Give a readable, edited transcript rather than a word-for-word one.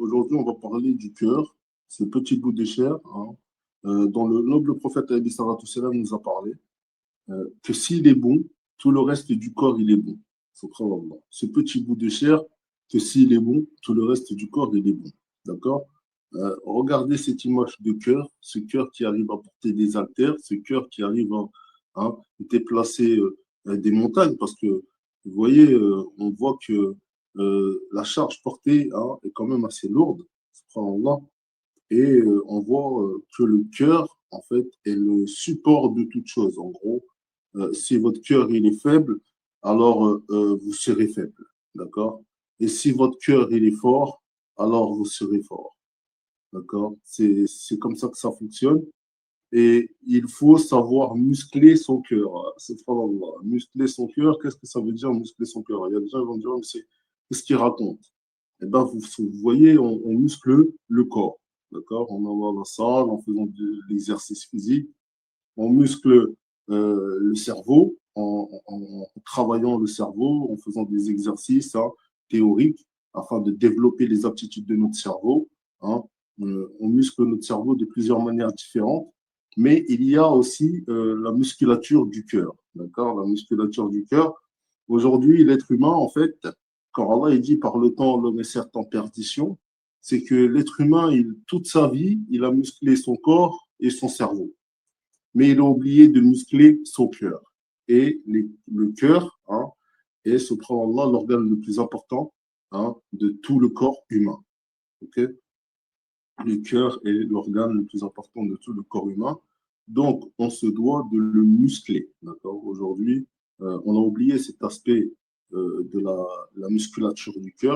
aujourd'hui, on va parler du cœur, ce petit bout de chair, hein, dont le noble prophète alayhi salatu wassalam nous a parlé, que s'il est bon, tout le reste du corps, il est bon. Subhanallah. Ce petit bout de chair, que s'il est bon, tout le reste du corps, il est bon. D'accord? Regardez cette image de cœur, ce cœur qui arrive à porter des haltères, ce cœur qui arrive à déplacer des montagnes, parce que vous voyez, on voit que la charge portée est quand même assez lourde, subhanallah, et on voit que le cœur, en fait, est le support de toute chose. En gros, si votre cœur il est faible, alors vous serez faible, d'accord? Et si votre cœur il est fort, alors vous serez fort, d'accord? C'est comme ça que ça fonctionne. Et il faut savoir muscler son cœur. Subhanallah. Muscler son cœur, qu'est-ce que ça veut dire muscler son cœur? Il y a des gens qui vont dire, mais c'est qu'est-ce qu'il raconte? Eh ben, vous voyez, on muscle le corps, d'accord? On va à la salle en faisant de l'exercice physique. On muscle le cerveau en travaillant le cerveau, en faisant des exercices théoriques afin de développer les aptitudes de notre cerveau. Hein. On muscle notre cerveau de plusieurs manières différentes, mais il y a aussi la musculature du cœur. D'accord? La musculature du cœur. Aujourd'hui, l'être humain, en fait, quand Allah dit par le temps l'homme est certes en perdition, c'est que l'être humain, toute sa vie, il a musclé son corps et son cerveau, mais il a oublié de muscler son cœur. Et le cœur est, subhanallah, l'organe le plus important de tout le corps humain. Okay? Le cœur est l'organe le plus important de tout le corps humain. Donc, on se doit de le muscler. Aujourd'hui, on a oublié cet aspect de la musculature du cœur.